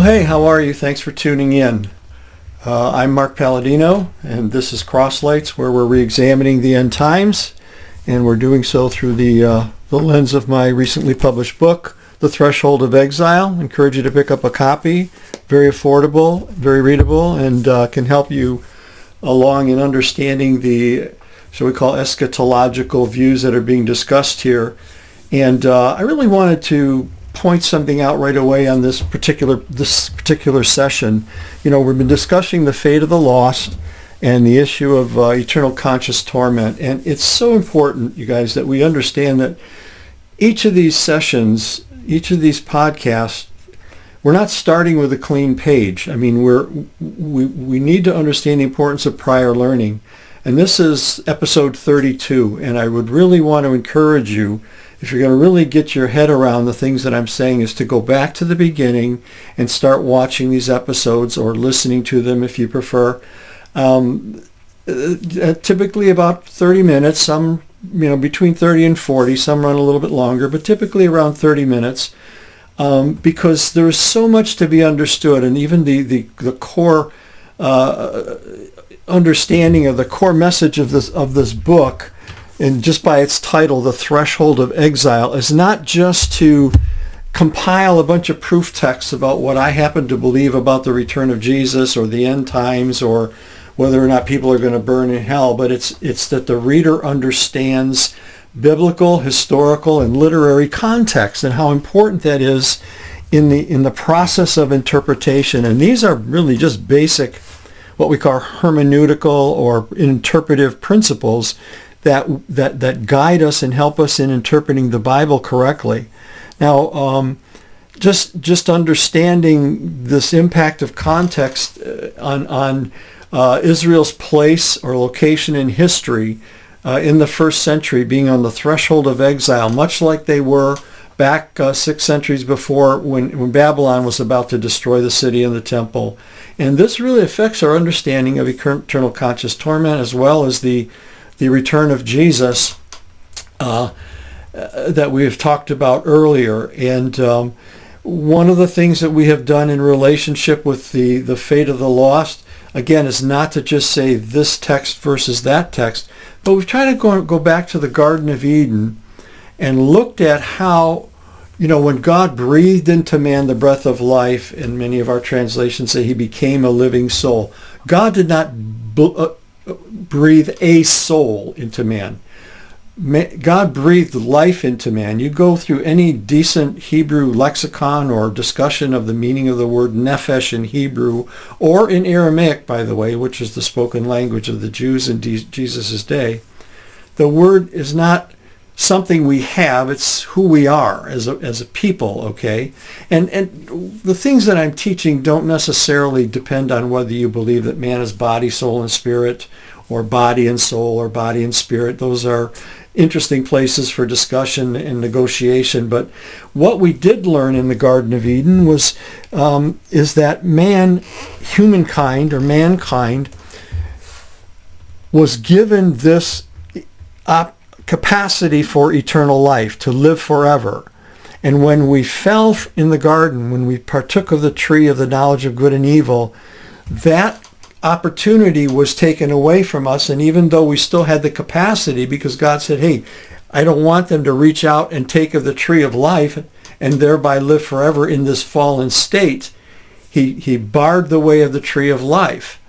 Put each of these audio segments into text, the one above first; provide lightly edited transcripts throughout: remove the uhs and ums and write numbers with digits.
Hey, how are you? Thanks for tuning in. I'm Marc Paladino, and this is Crosslights, where we're re-examining the end times, and we're doing so through the lens of my recently published book, The Threshold of Exile. I encourage you to pick up a copy. Very affordable, very readable, and can help you along in understanding the, shall we call, eschatological views that are being discussed here. And I really wanted to point something out right away on this particular session. You know, we've been discussing the fate of the lost and the issue of eternal conscious torment, and it's so important, you guys, that we understand that each of these sessions, each of these podcasts, we're not starting with a clean page. I mean, we need to understand the importance of prior learning, and this is episode 32, and I would really want to encourage you, if you're going to really get your head around the things that I'm saying, is to go back to the beginning and start watching these episodes or listening to them if you prefer. Typically about 30 minutes, some, between 30 and 40, some run a little bit longer, but typically around 30 minutes, because there's so much to be understood, and even the core understanding of the core message of this book, and just by its title, The Threshold of Exile, is not just to compile a bunch of proof texts about what I happen to believe about the return of Jesus or the end times or whether or not people are going to burn in hell, but it's that the reader understands biblical, historical, and literary context and how important that is in the process of interpretation. And these are really just basic, what we call hermeneutical or interpretive principles that guide us and help us in interpreting the Bible correctly. Now, just understanding this impact of context on Israel's place or location in history in the first century, being on the threshold of exile, much like they were back 6 centuries before when Babylon was about to destroy the city and the temple. And this really affects our understanding of eternal conscious torment, as well as the return of Jesus that we have talked about earlier. And one of the things that we have done in relationship with the fate of the lost, again, is not to just say this text versus that text, but we've tried to go back to the Garden of Eden and looked at how, when God breathed into man the breath of life, and many of our translations say he became a living soul, God did not breathe a soul into man. God breathed life into man. You go through any decent Hebrew lexicon or discussion of the meaning of the word nephesh in Hebrew, or in Aramaic, by the way, which is the spoken language of the Jews in Jesus' day. The word is not something we have, it's who we are as a people, okay? And the things that I'm teaching don't necessarily depend on whether you believe that man is body, soul, and spirit, or body and soul, or body and spirit. Those are interesting places for discussion and negotiation. But what we did learn in the Garden of Eden is that humankind, was given this capacity for eternal life, to live forever. And when we fell in the garden, when we partook of the tree of the knowledge of good and evil, that opportunity was taken away from us. And even though we still had the capacity, because God said, hey, I don't want them to reach out and take of the tree of life and thereby live forever in this fallen state, he barred the way of the tree of life.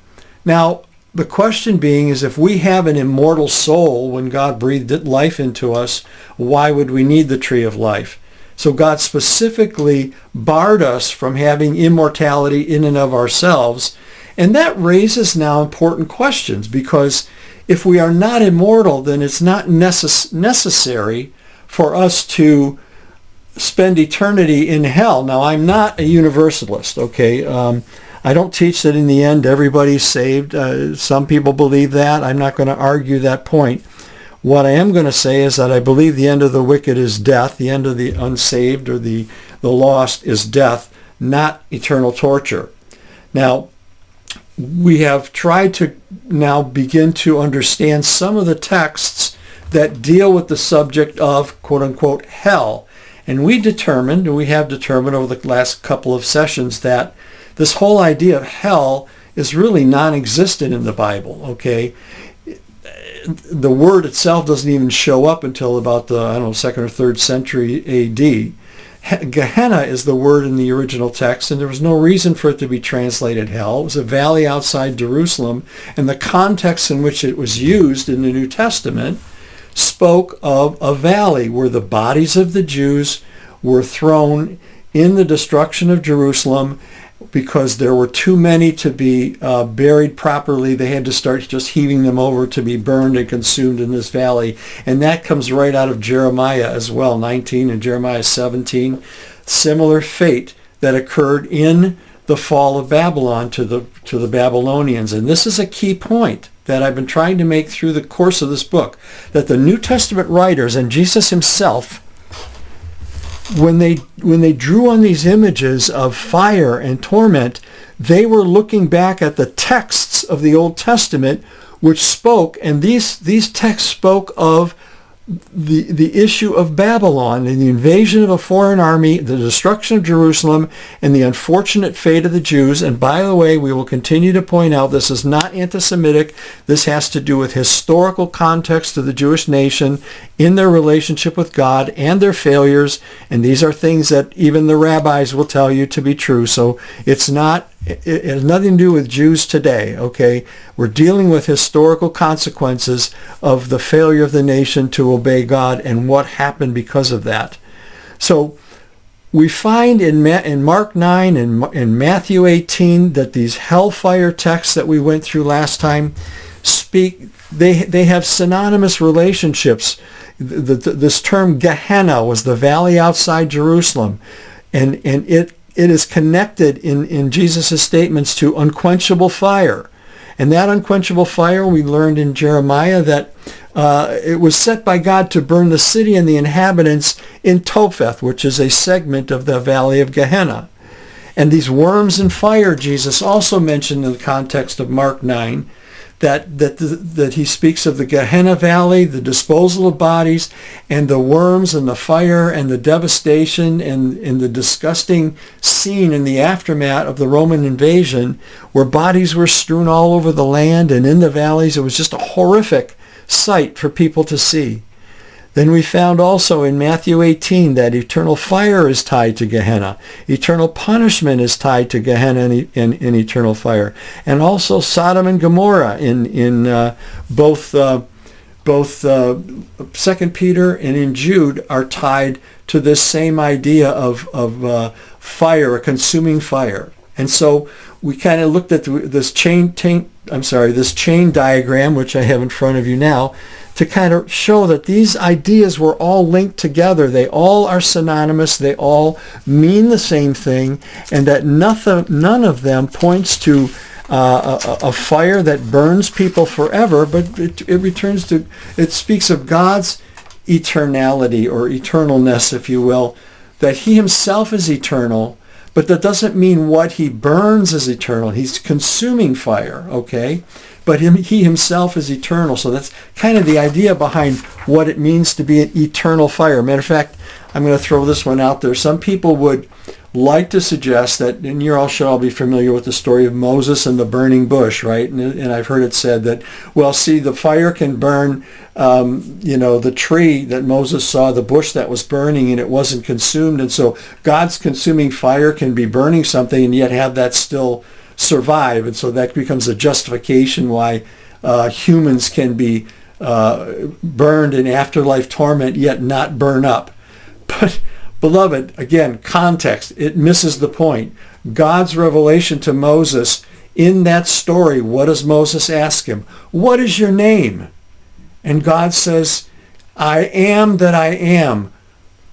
Now, the question being is, if we have an immortal soul when God breathed life into us, why would we need the tree of life? So God specifically barred us from having immortality in and of ourselves. And that raises now important questions, because if we are not immortal, then it's not necessary for us to spend eternity in hell. Now, I'm not a universalist, okay? I don't teach that in the end everybody's saved. Some people believe that. I'm not going to argue that point. What I am going to say is that I believe the end of the wicked is death. The end of the unsaved or the lost is death, not eternal torture. Now, we have tried to now begin to understand some of the texts that deal with the subject of, quote unquote, hell. And we have determined over the last couple of sessions that this whole idea of hell is really non-existent in the Bible, okay? The word itself doesn't even show up until about the, 2nd or 3rd century A.D. Gehenna is the word in the original text, and there was no reason for it to be translated hell. It was a valley outside Jerusalem, and the context in which it was used in the New Testament spoke of a valley where the bodies of the Jews were thrown in the destruction of Jerusalem because there were too many to be buried properly. They had to start just heaving them over to be burned and consumed in this valley. And that comes right out of Jeremiah as well, 19 and Jeremiah 17. Similar fate that occurred in the fall of Babylon to the Babylonians. And this is a key point that I've been trying to make through the course of this book, that the New Testament writers and Jesus himself, when they drew on these images of fire and torment, they were looking back at the texts of the Old Testament which spoke, and these texts spoke of the issue of Babylon and the invasion of a foreign army, the destruction of Jerusalem, and the unfortunate fate of the Jews. And by the way, we will continue to point out this is not anti-Semitic. This has to do with historical context of the Jewish nation in their relationship with God and their failures. And these are things that even the rabbis will tell you to be true. So it has nothing to do with Jews today, okay? We're dealing with historical consequences of the failure of the nation to obey God and what happened because of that. So we find in Mark 9 and in Matthew 18 that these hellfire texts that we went through last time they have synonymous relationships. This term Gehenna was the valley outside Jerusalem, and it is connected in Jesus' statements to unquenchable fire. And that unquenchable fire, we learned in Jeremiah that it was set by God to burn the city and the inhabitants in Topheth, which is a segment of the valley of Gehenna. And these worms and fire, Jesus also mentioned in the context of Mark 9, that he speaks of the Gehenna Valley, the disposal of bodies, and the worms and the fire and the devastation and the disgusting scene in the aftermath of the Roman invasion, where bodies were strewn all over the land and in the valleys. It was just a horrific sight for people to see. Then we found also in Matthew 18 that eternal fire is tied to Gehenna. Eternal punishment is tied to Gehenna and eternal fire. And also Sodom and Gomorrah in both 2 Peter and in Jude are tied to this same idea of fire, a consuming fire. And so we kind of looked at this chain diagram, which I have in front of you now, to kind of show that these ideas were all linked together. They all are synonymous. They all mean the same thing, and that none of them points to a fire that burns people forever, but it speaks of God's eternality or eternalness, if you will, that he himself is eternal. But that doesn't mean what he burns is eternal. He's consuming fire, okay? But he himself is eternal. So that's kind of the idea behind what it means to be an eternal fire. Matter of fact, I'm going to throw this one out there. Some people would like to suggest that, and you're all should all be familiar with the story of Moses and the burning bush, right? And I've heard it said that, well, see, the fire can burn, the tree that Moses saw, the bush that was burning, and it wasn't consumed. And so God's consuming fire can be burning something and yet have that still survive. And so that becomes a justification why humans can be burned in afterlife torment yet not burn up. But beloved, again, context, it misses the point. God's revelation to Moses in that story, what does Moses ask him? What is your name? And God says, I am that I am.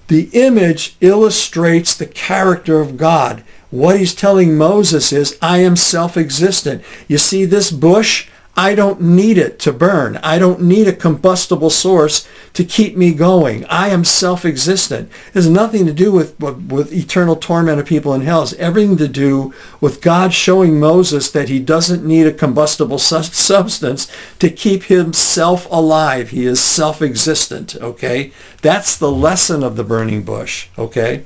The image illustrates the character of God. What he's telling Moses is, I am self-existent. You see this bush? I don't need it to burn. I don't need a combustible source to keep me going. I am self-existent. It has nothing to do with eternal torment of people in hell. It's everything to do with God showing Moses that he doesn't need a combustible substance to keep himself alive. He is self-existent, okay? That's the lesson of the burning bush, okay?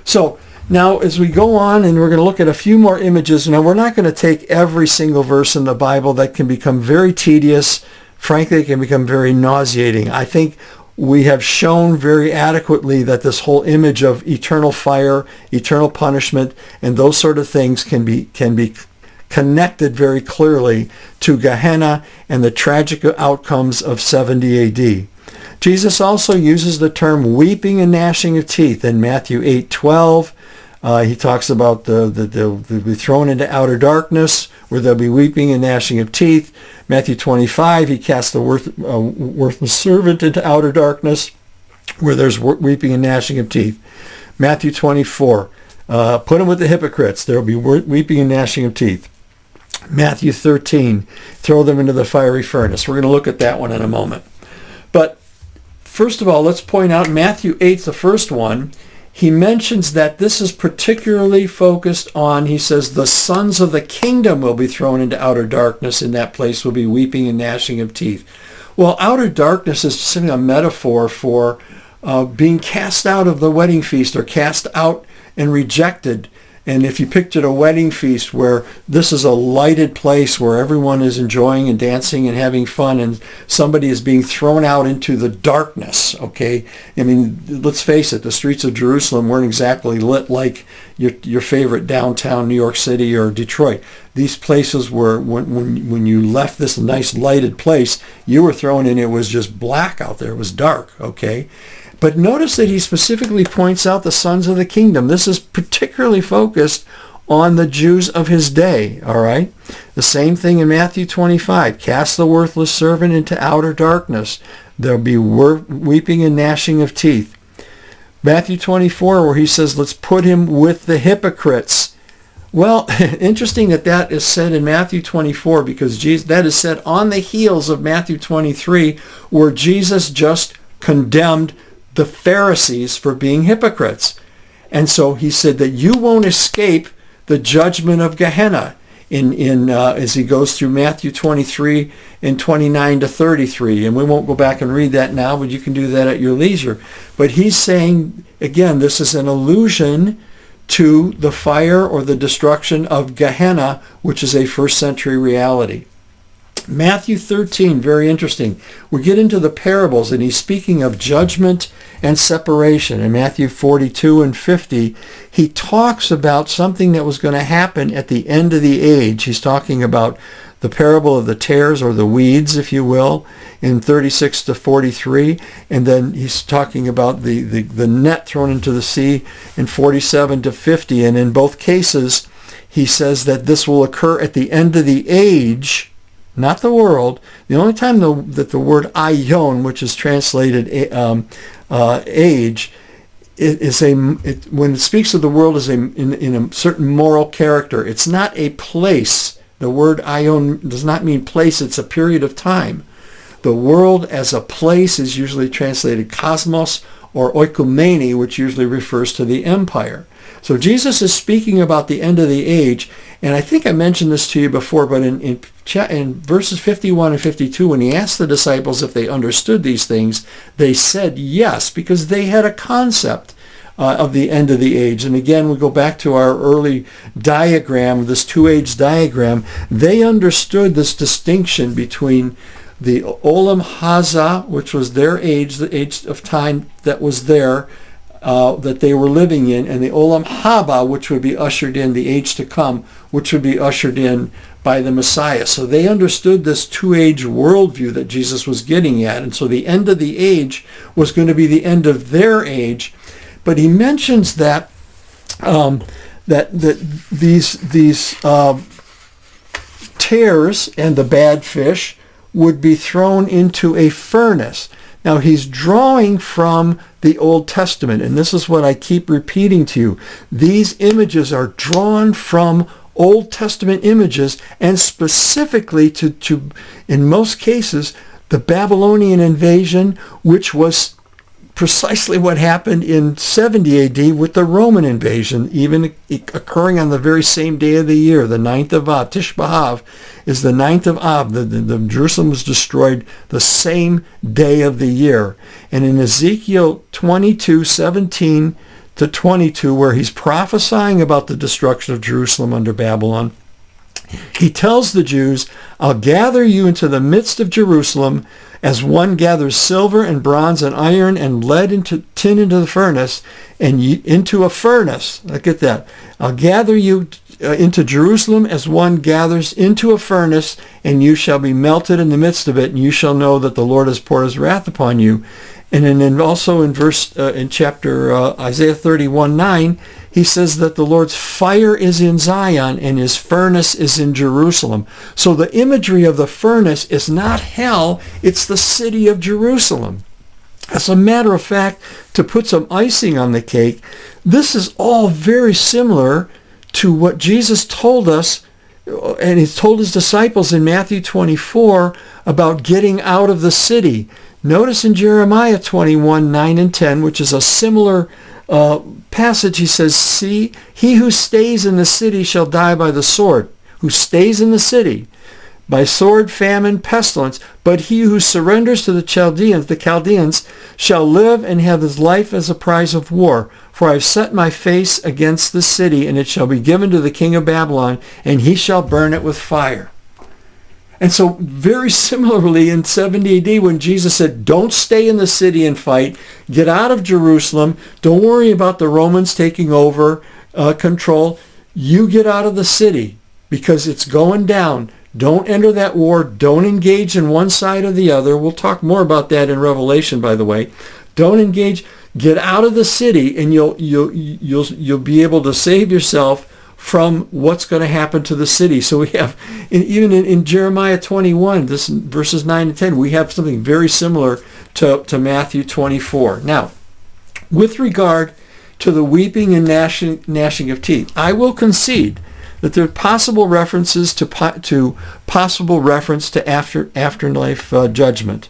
So now, as we go on, and we're going to look at a few more images. Now, we're not going to take every single verse in the Bible. That can become very tedious. Frankly, it can become very nauseating. I think we have shown very adequately that this whole image of eternal fire, eternal punishment, and those sort of things can be connected very clearly to Gehenna and the tragic outcomes of 70 A.D. Jesus also uses the term weeping and gnashing of teeth in Matthew 8:12. He talks about they'll be thrown into outer darkness, where there'll be weeping and gnashing of teeth. Matthew 25, he casts the worthless servant into outer darkness, where there's weeping and gnashing of teeth. Matthew 24, put him with the hypocrites. There will be weeping and gnashing of teeth. Matthew 13, throw them into the fiery furnace. We're going to look at that one in a moment. But first of all, let's point out Matthew 8, the first one. He mentions that this is particularly focused on, he says, the sons of the kingdom will be thrown into outer darkness. In that place will be weeping and gnashing of teeth. Well, outer darkness is simply a metaphor for being cast out of the wedding feast, or cast out and rejected. And if you pictured a wedding feast where this is a lighted place where everyone is enjoying and dancing and having fun, and somebody is being thrown out into the darkness, okay? I mean, let's face it, the streets of Jerusalem weren't exactly lit like your favorite downtown New York City or Detroit. These places were, when you left this nice lighted place, you were thrown in, it was just black out there. It was dark, okay? But notice that he specifically points out the sons of the kingdom. This is particularly focused on the Jews of his day, all right? The same thing in Matthew 25. Cast the worthless servant into outer darkness. There'll be weeping and gnashing of teeth. Matthew 24, where he says, let's put him with the hypocrites. Well, interesting that is said in Matthew 24, because that is said on the heels of Matthew 23, where Jesus just condemned the Pharisees for being hypocrites. And so he said that you won't escape the judgment of Gehenna as he goes through Matthew 23 and 29 to 33. And we won't go back and read that now, but you can do that at your leisure. But he's saying, again, this is an allusion to the fire or the destruction of Gehenna, which is a first century reality. Matthew 13, very interesting. We get into the parables, and he's speaking of judgment and separation. In Matthew 42 and 50, he talks about something that was going to happen at the end of the age. He's talking about the parable of the tares, or the weeds, if you will, in 36 to 43. And then he's talking about the net thrown into the sea in 47 to 50. And in both cases, he says that this will occur at the end of the age, not the world. The only time that the word aion, which is translated age, when it speaks of the world, is in a certain moral character. It's not a place. The word aion does not mean place. It's a period of time. The world as a place is usually translated cosmos or oikumene, which usually refers to the empire. So Jesus is speaking about the end of the age, and I think I mentioned this to you before, but in verses 51 and 52, when he asked the disciples if they understood these things, they said yes, because they had a concept of the end of the age. And again, we go back to our early diagram, this two-age diagram. They understood this distinction between the Olam Haza, which was their age, the age of time that was there, that they were living in, and the Olam Haba, which would be ushered in, the age to come, which would be ushered in by the Messiah. So they understood this two-age worldview that Jesus was getting at, and so the end of the age was going to be the end of their age. But he mentions that these tares and the bad fish would be thrown into a furnace. Now, he's drawing from the Old Testament, and this is what I keep repeating to you. These images are drawn from Old Testament images, and specifically to in most cases, the Babylonian invasion, which was precisely what happened in 70 AD with the Roman invasion, even occurring on the very same day of the year, the 9th of Av. Tish B'Av is the 9th of Av. The Jerusalem was destroyed the same day of the year. And in Ezekiel 22:17 to 22, where he's prophesying about the destruction of Jerusalem under Babylon, he tells the Jews, I'll gather you into the midst of Jerusalem as one gathers silver and bronze and iron and lead into tin into the furnace and into a furnace. Look at that. I'll gather you into Jerusalem as one gathers into a furnace, and you shall be melted in the midst of it, and you shall know that the Lord has poured his wrath upon you. And then also in chapter Isaiah 31:9, he says that the Lord's fire is in Zion and his furnace is in Jerusalem. So the imagery of the furnace is not hell, it's the city of Jerusalem. As a matter of fact, to put some icing on the cake, this is all very similar to what Jesus told us, and he told his disciples in Matthew 24 about getting out of the city. Notice in Jeremiah 21:9 and 10, which is a similar passage, he says, see, he who stays in the city shall die by the sword. Who stays in the city by sword, famine, pestilence. But he who surrenders to the Chaldeans shall live and have his life as a prize of war. For I have set my face against the city, and it shall be given to the king of Babylon, and he shall burn it with fire. And so very similarly in 70 AD when Jesus said, don't stay in the city and fight, get out of Jerusalem, don't worry about the Romans taking over control, you get out of the city because it's going down. Don't enter that war, don't engage in one side or the other. We'll talk more about that in Revelation, by the way. Don't engage, get out of the city, and you'll be able to save yourself from what's going to happen to the city. So we have, even in Jeremiah 21, this verses 9 and 10, we have something very similar to Matthew 24. Now, with regard to the weeping and gnashing of teeth, I will concede that there are possible references to possible reference to afterlife judgment.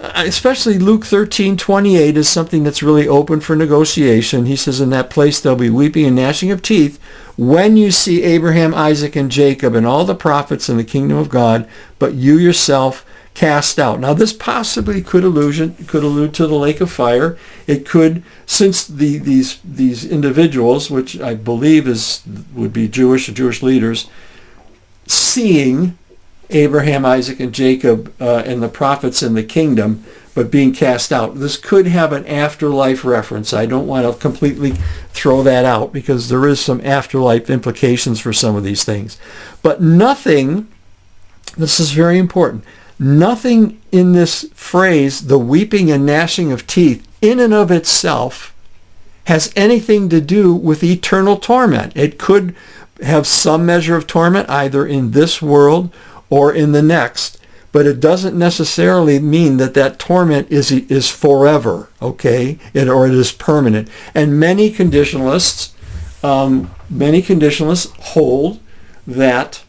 Especially Luke 13:28 is something that's really open for negotiation. He says, in that place there'll be weeping and gnashing of teeth when you see Abraham, Isaac, and Jacob and all the prophets in the kingdom of God, but you yourself cast out. Now this possibly could allude to the lake of fire. It could, since these individuals, which I believe would be Jewish leaders, seeing Abraham, Isaac, and Jacob and the prophets in the kingdom, but being cast out. This could have an afterlife reference. I don't want to completely throw that out because there is some afterlife implications for some of these things. But nothing, this is very important, nothing in this phrase, the weeping and gnashing of teeth, in and of itself has anything to do with eternal torment. It could have some measure of torment either in this world or in the next, but it doesn't necessarily mean that torment is forever, okay, or it is permanent. And many conditionalists hold that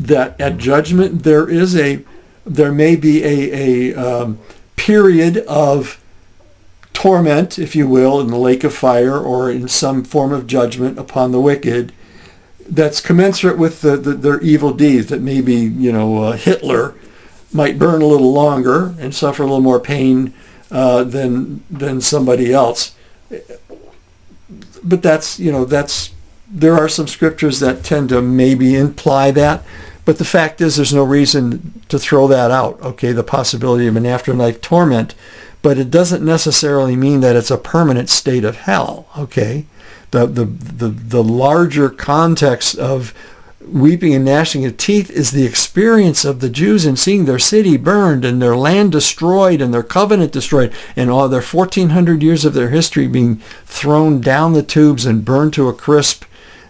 at judgment there may be a period of torment, if you will, in the lake of fire or in some form of judgment upon the wicked, that's commensurate with their evil deeds. That maybe, Hitler might burn a little longer and suffer a little more pain than somebody else. But there are some scriptures that tend to maybe imply that. But the fact is, there's no reason to throw that out. Okay, the possibility of an afterlife torment, but it doesn't necessarily mean that it's a permanent state of hell. Okay. The larger context of weeping and gnashing of teeth is the experience of the Jews in seeing their city burned and their land destroyed and their covenant destroyed and all their 1,400 years of their history being thrown down the tubes and burned to a crisp,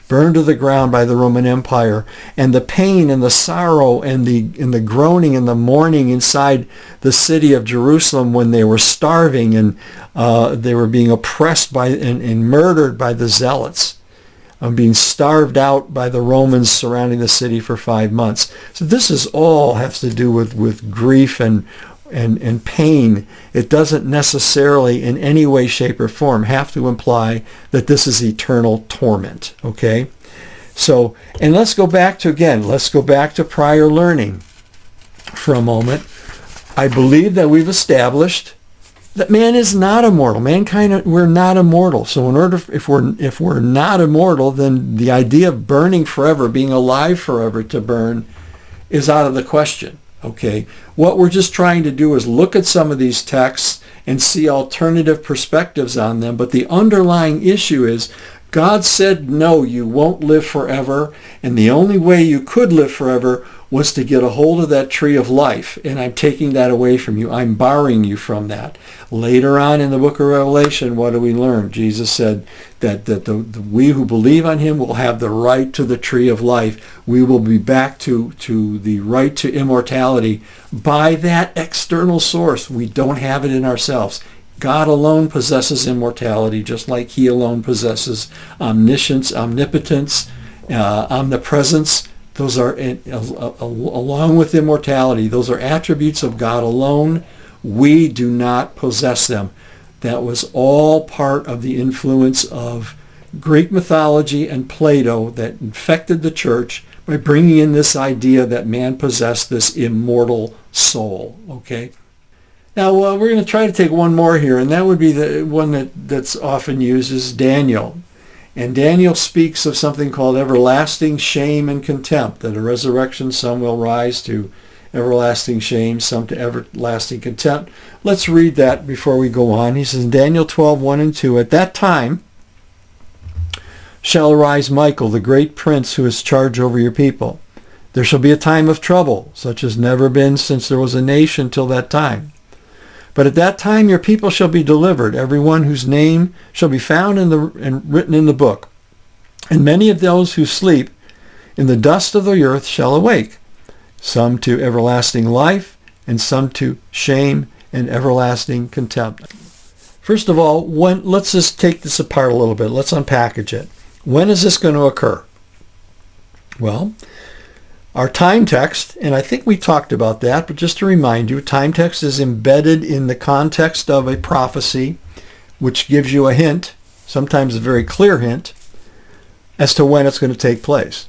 burned to the ground by the Roman Empire, and the pain and the sorrow and the groaning and the mourning inside the city of Jerusalem when they were starving and they were being oppressed by and murdered by the zealots. being starved out by the Romans surrounding the city for 5 months. So this is all has to do with grief and pain. It doesn't necessarily in any way, shape, or form have to imply that this is eternal torment. Okay? So, and let's go back to prior learning for a moment. I believe that we've established that man is not immortal. Mankind, we're not immortal. So if we're not immortal, then the idea of burning forever, being alive forever to burn, is out of the question. Okay? What we're just trying to do is look at some of these texts and see alternative perspectives on them. But the underlying issue is God said, no, you won't live forever. And the only way you could live forever was to get a hold of that tree of life. And I'm taking that away from you. I'm barring you from that. Later on in the book of Revelation, what do we learn? Jesus said that we who believe on him will have the right to the tree of life. We will be back to the right to immortality by that external source. We don't have it in ourselves. God alone possesses immortality, just like he alone possesses omniscience, omnipotence, omnipresence. Those are, along with immortality, those are attributes of God alone. We do not possess them. That was all part of the influence of Greek mythology and Plato that infected the church by bringing in this idea that man possessed this immortal soul. Okay? Now, we're going to try to take one more here, and that would be the one that's often used is Daniel. And Daniel speaks of something called everlasting shame and contempt, that at resurrection some will rise to everlasting shame, some to everlasting contempt. Let's read that before we go on. He says in Daniel 12:1 and 2, at that time shall arise Michael, the great prince who has charge over your people. There shall be a time of trouble, such as never been since there was a nation till that time. But at that time your people shall be delivered, every one whose name shall be found and written in the book. And many of those who sleep in the dust of the earth shall awake, some to everlasting life, and some to shame and everlasting contempt. First of all, let's just take this apart a little bit. Let's unpackage it. When is this going to occur? Well, our time text, and I think we talked about that, but just to remind you, time text is embedded in the context of a prophecy, which gives you a hint, sometimes a very clear hint, as to when it's going to take place.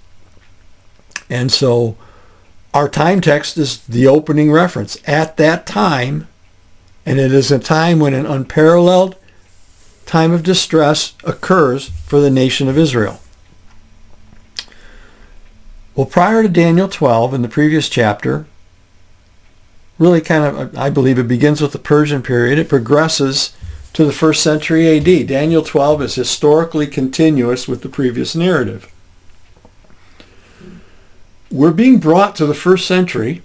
And so our time text is the opening reference. At that time, and it is a time when an unparalleled time of distress occurs for the nation of Israel. Well, prior to Daniel 12 in the previous chapter, really kind of, I believe it begins with the Persian period. It progresses to the 1st century AD. Daniel 12 is historically continuous with the previous narrative. We're being brought to the 1st century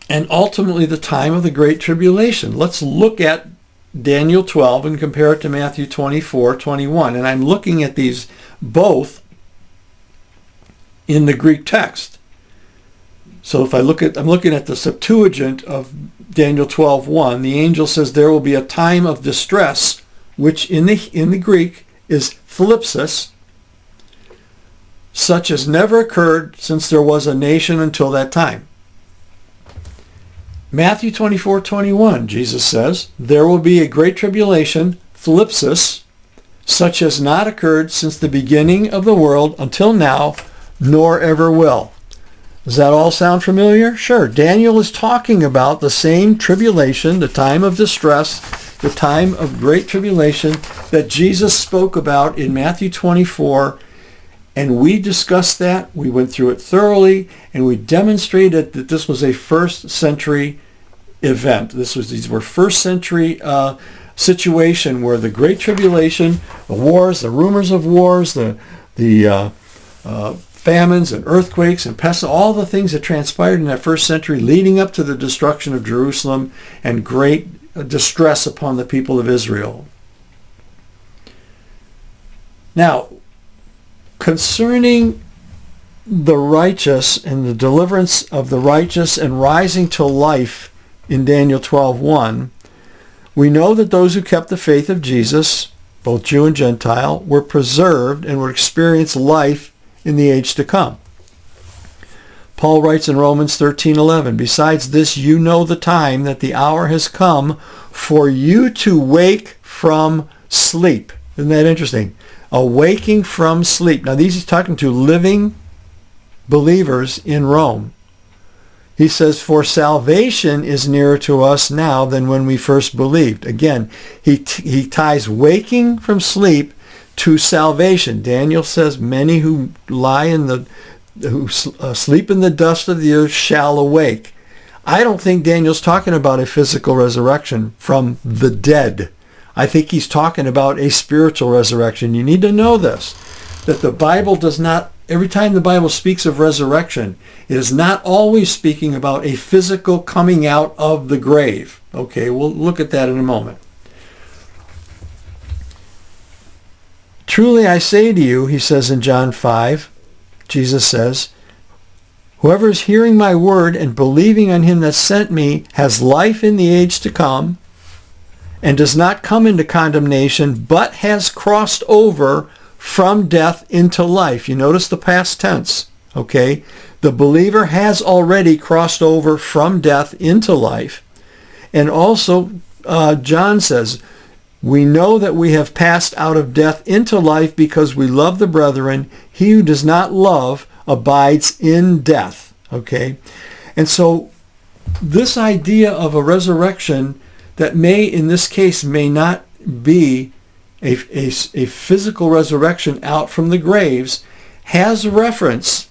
and ultimately the time of the Great Tribulation. Let's look at Daniel 12 and compare it to Matthew 24:21. And I'm looking at these both in the Greek text. So if I'm looking at the Septuagint of Daniel 12:1, the angel says there will be a time of distress, which in the Greek is thlipsis, such as never occurred since there was a nation until that time. Matthew 24:21, Jesus says, there will be a great tribulation, thlipsis, such as not occurred since the beginning of the world until now, nor ever will. Does that all sound familiar? Sure. Daniel is talking about the same tribulation, the time of distress, the time of great tribulation that Jesus spoke about in Matthew 24. And we discussed that. We went through it thoroughly, and we demonstrated that this was a 1st century event. These were 1st century situation where the great tribulation, the wars, the rumors of wars, the famines and earthquakes and pests, all the things that transpired in that 1st century leading up to the destruction of Jerusalem and great distress upon the people of Israel. Now, concerning the righteous and the deliverance of the righteous and rising to life in Daniel 12:1, we know that those who kept the faith of Jesus both Jew and Gentile, were preserved and would experience life in the age to come. Paul writes in Romans 13:11, besides this, you know the time that the hour has come for you to wake from sleep. Isn't that interesting? Awaking from sleep. Now, these he's talking to living believers in Rome. He says, for salvation is nearer to us now than when we first believed. Again, he ties waking from sleep to salvation. Daniel says, many who sleep in the dust of the earth shall awake. I don't think Daniel's talking about a physical resurrection from the dead. I think he's talking about a spiritual resurrection. You need to know this, that the Bible does not, every time the Bible speaks of resurrection, it is not always speaking about a physical coming out of the grave. Okay, we'll look at that in a moment. Truly I say to you, he says in John 5, Jesus says, whoever is hearing my word and believing on him that sent me has life in the age to come and does not come into condemnation, but has crossed over from death into life. You notice the past tense, okay? The believer has already crossed over from death into life. And also, John says, we know that we have passed out of death into life because we love the brethren. He who does not love abides in death, okay? And so this idea of a resurrection that may, in this case, may not be a physical resurrection out from the graves, has reference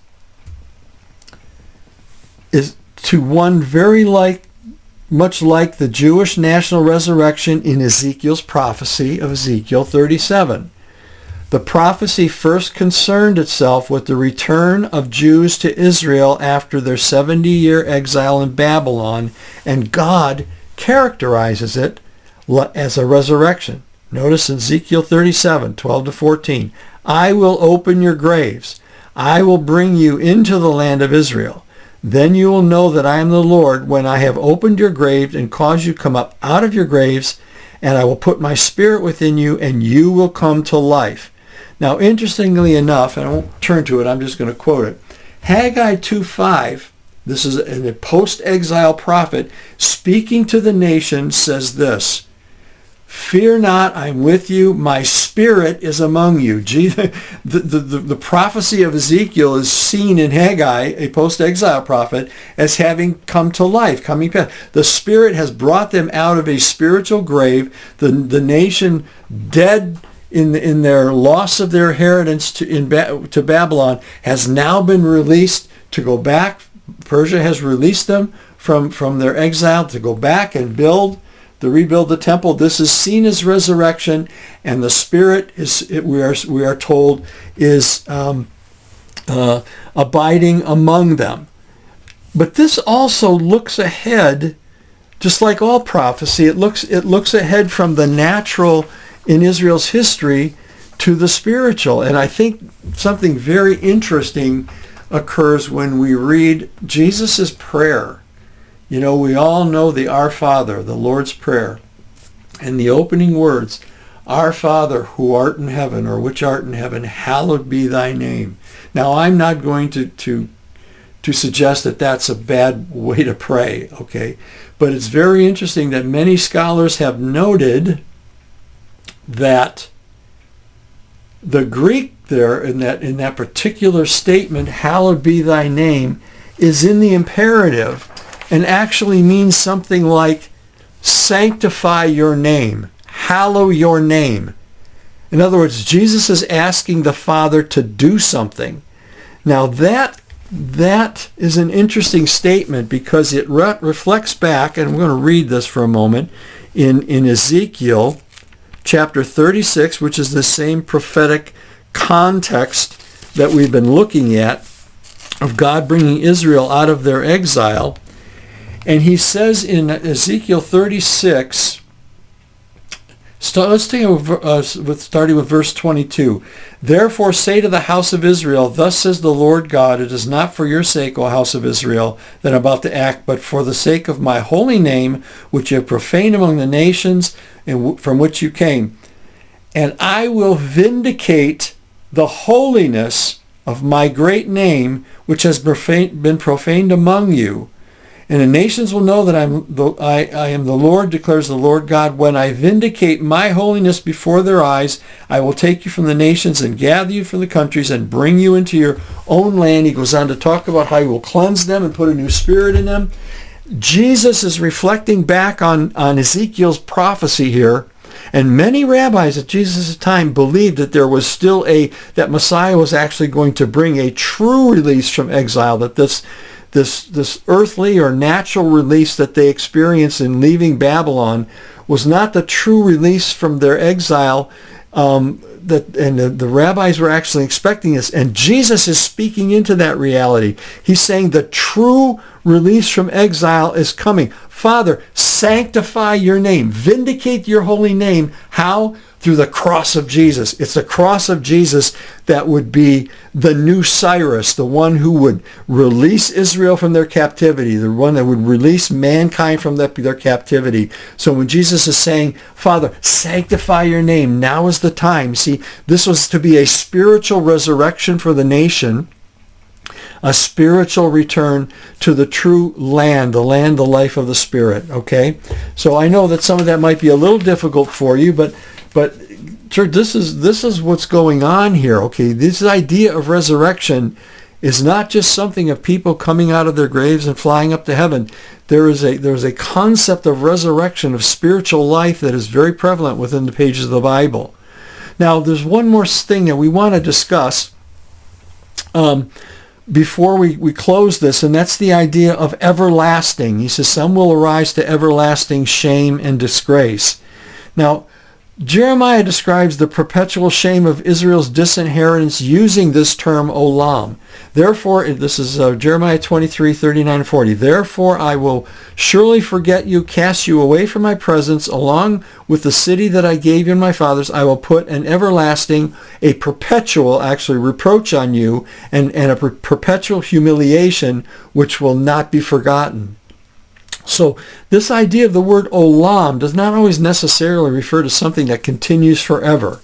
is to one very much like the Jewish national resurrection in Ezekiel's prophecy of Ezekiel 37. The prophecy first concerned itself with the return of Jews to Israel after their 70-year exile in Babylon, and God characterizes it as a resurrection. Notice Ezekiel 37, 12 to 14. I will open your graves. I will bring you into the land of Israel. Then you will know that I am the Lord when I have opened your graves and caused you to come up out of your graves, and I will put my spirit within you, and you will come to life. Now, interestingly enough, and I won't turn to it, I'm just going to quote it. Haggai 2:5, this is a post-exile prophet speaking to the nation, says this, fear not, I'm with you, my spirit is among you. The prophecy of Ezekiel is seen in Haggai, a post-exile prophet, as having come to life, coming past. The Spirit has brought them out of a spiritual grave. The nation dead in their loss of their inheritance to Babylon has now been released to go back. Persia has released them from their exile to go back and rebuild the temple. This is seen as resurrection, and the Spirit we are told is abiding among them. But this also looks ahead, just like all prophecy. It looks ahead from the natural in Israel's history to the spiritual, and I think something very interesting occurs when we read Jesus' prayer. You know, we all know the Our Father, the Lord's Prayer, and the opening words, Our Father who art in heaven, or which art in heaven, hallowed be thy name. Now, I'm not going to suggest that that's a bad way to pray, okay? But it's very interesting that many scholars have noted that the Greek there in that particular statement, hallowed be thy name, is in the imperative and actually means something like sanctify your name, hallow your name. In other words, Jesus is asking the Father to do something. Now that is an interesting statement because it reflects back, and we're going to read this for a moment, in Ezekiel chapter 36, which is the same prophetic context that we've been looking at of God bringing Israel out of their exile. And he says in Ezekiel 36, let's take it starting with verse 22. Therefore say to the house of Israel, thus says the Lord God, it is not for your sake, O house of Israel, that I'm about to act, but for the sake of my holy name, which you have profaned among the nations and from which you came. and I will vindicate the holiness of my great name, which has been profaned among you. And the nations will know that I am the Lord, declares the Lord God. When I vindicate my holiness before their eyes, I will take you from the nations and gather you from the countries and bring you into your own land. He goes on to talk about how he will cleanse them and put a new spirit in them. Jesus is reflecting back on Ezekiel's prophecy here. And many rabbis at Jesus' time believed that there was still that Messiah was actually going to bring a true release from exile, that this earthly or natural release that they experienced in leaving Babylon was not the true release from their exile. The rabbis were actually expecting this, and Jesus is speaking into that reality. He's saying the true release from exile is coming. Father, sanctify your name. Vindicate your holy name. How? Through the cross of Jesus. It's the cross of Jesus that would be the new Cyrus, the one who would release Israel from their captivity, the one that would release mankind from their captivity. So when Jesus is saying, Father, sanctify your name, now is the time. See, this was to be a spiritual resurrection for the nation, a spiritual return to the true land, the life of the Spirit, okay? So I know that some of that might be a little difficult for you, but church, this is what's going on here, okay? This idea of resurrection is not just something of people coming out of their graves and flying up to heaven. There's a concept of resurrection, of spiritual life that is very prevalent within the pages of the Bible. Now, there's one more thing that we want to discuss before we close this, and that's the idea of everlasting. He says, some will arise to everlasting shame and disgrace. Now, Jeremiah describes the perpetual shame of Israel's disinheritance using this term olam. Therefore, this is Jeremiah 23, 39, and 40. Therefore, I will surely forget you, cast you away from my presence, along with the city that I gave you and my fathers. I will put an everlasting, a perpetual, actually, reproach on you, and a perpetual humiliation, which will not be forgotten. So this idea of the word olam does not always necessarily refer to something that continues forever.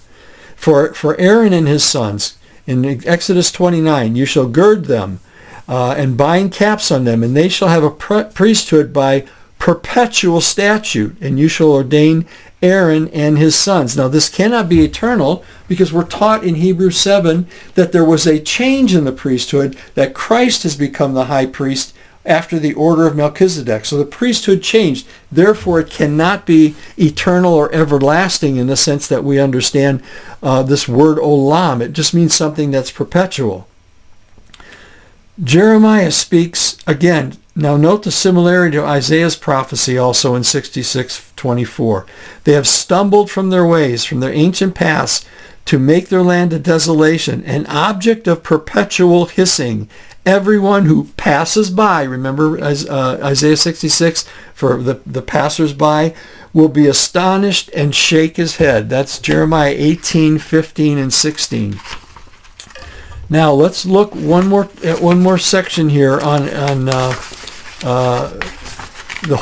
For Aaron and his sons, in Exodus 29, you shall gird them and bind caps on them, and they shall have a priesthood by perpetual statute, and you shall ordain Aaron and his sons. Now this cannot be eternal, because we're taught in Hebrews 7 that there was a change in the priesthood, that Christ has become the high priest after the order of Melchizedek. So the priesthood changed. Therefore, it cannot be eternal or everlasting in the sense that we understand this word olam. It just means something that's perpetual. Jeremiah speaks again. Now note the similarity to Isaiah's prophecy also in 66:24. They have stumbled from their ways, from their ancient paths, to make their land a desolation, an object of perpetual hissing. Everyone who passes by, remember Isaiah 66, for the passers-by, will be astonished and shake his head. That's Jeremiah 18, 15, and 16. Now let's look at one more section here on the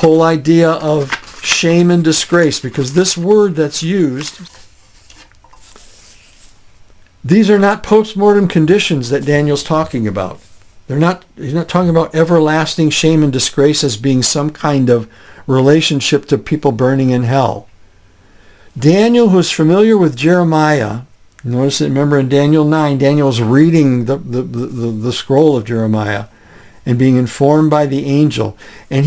whole idea of shame and disgrace, because this word that's used, these are not post-mortem conditions that Daniel's talking about. He's not talking about everlasting shame and disgrace as being some kind of relationship to people burning in hell. Daniel, who is familiar with Jeremiah, notice that, remember in Daniel 9, Daniel is reading the scroll of Jeremiah and being informed by the angel. And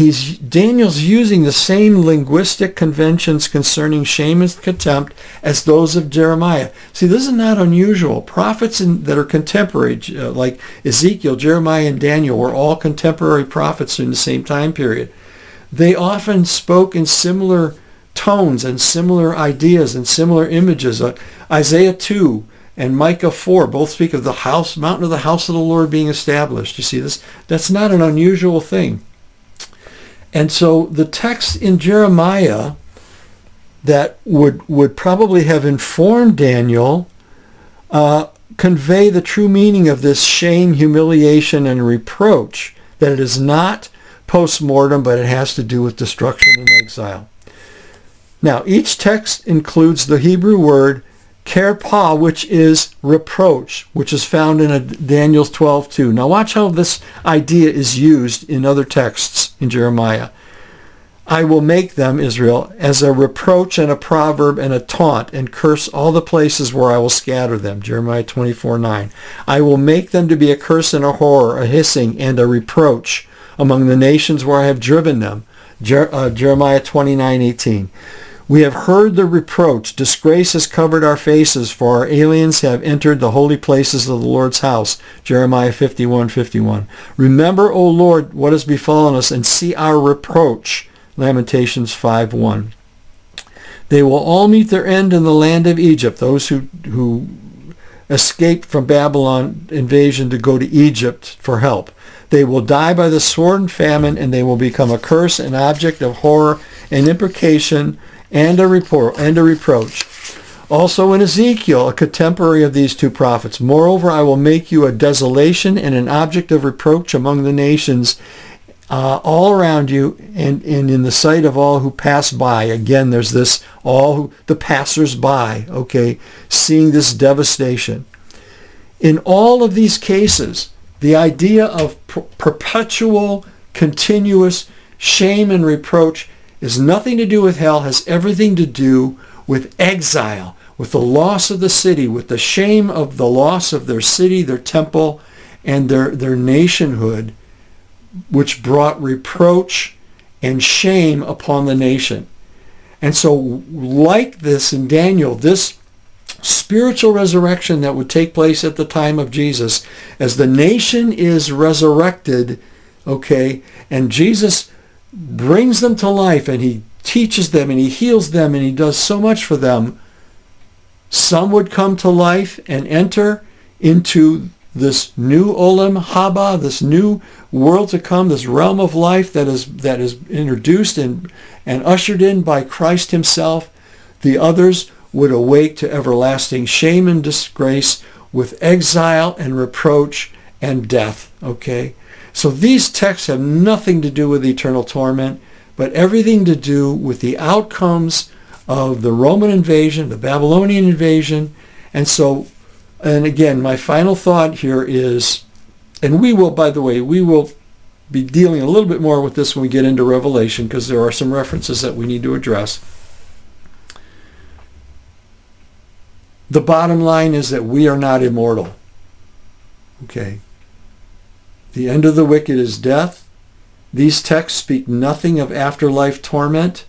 Daniel's using the same linguistic conventions concerning shame and contempt as those of Jeremiah. See, this is not unusual. Prophets that are contemporary, like Ezekiel, Jeremiah, and Daniel, were all contemporary prophets in the same time period. They often spoke in similar tones and similar ideas and similar images. Isaiah 2 and Micah 4 both speak of the mountain of the house of the Lord being established. You see this? That's not an unusual thing. And so the text in Jeremiah that would probably have informed Daniel convey the true meaning of this shame, humiliation, and reproach, that it is not post-mortem, but it has to do with destruction and exile. Now, each text includes the Hebrew word Kerpa, which is reproach, which is found in Daniel 12:2. Now watch how this idea is used in other texts in Jeremiah. I will make them, Israel, as a reproach and a proverb and a taunt, and curse all the places where I will scatter them. Jeremiah 24:9. I will make them to be a curse and a horror, a hissing and a reproach among the nations where I have driven them. Jeremiah 29:18. We have heard the reproach. Disgrace has covered our faces, for our aliens have entered the holy places of the Lord's house. Jeremiah 51:51. Remember, O Lord, what has befallen us, and see our reproach. Lamentations 5:1. They will all meet their end in the land of Egypt, those who escaped from Babylon invasion to go to Egypt for help. They will die by the sword and famine, and they will become a curse, an object of horror and imprecation, and a reproach. Also in Ezekiel, a contemporary of these two prophets. Moreover, I will make you a desolation and an object of reproach among the nations all around you, and in the sight of all who pass by. Again, there's this, the passers-by, okay, seeing this devastation. In all of these cases, the idea of perpetual, continuous shame and reproach has nothing to do with hell, has everything to do with exile, with the loss of the city, with the shame of the loss of their city, their temple, and their nationhood, which brought reproach and shame upon the nation. And so, like this in Daniel, this spiritual resurrection that would take place at the time of Jesus, as the nation is resurrected, okay, and Jesus brings them to life, and he teaches them, and he heals them, and he does so much for them, some would come to life and enter into this new Olam Haba, this new world to come, this realm of life that is introduced and ushered in by Christ himself. The others would awake to everlasting shame and disgrace with exile and reproach and death. Okay? So these texts have nothing to do with eternal torment, but everything to do with the outcomes of the Roman invasion, the Babylonian invasion. And so, and again, my final thought here is, and we will, by the way, we will be dealing a little bit more with this when we get into Revelation, because there are some references that we need to address. The bottom line is that we are not immortal. Okay. The end of the wicked is death. These texts speak nothing of afterlife torment,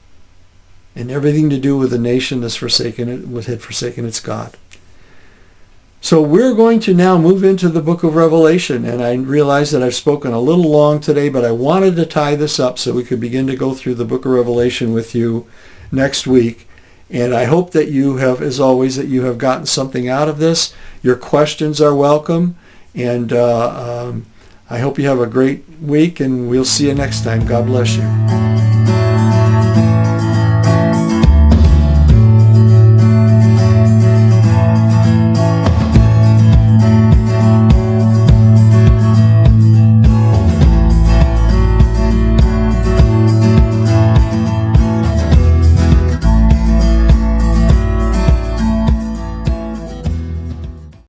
and everything to do with a nation that's had forsaken its God. So we're going to now move into the book of Revelation, and I realize that I've spoken a little long today, but I wanted to tie this up so we could begin to go through the book of Revelation with you next week. And I hope that you have, as always, that you have gotten something out of this. Your questions are welcome, and I hope you have a great week, and we'll see you next time. God bless you.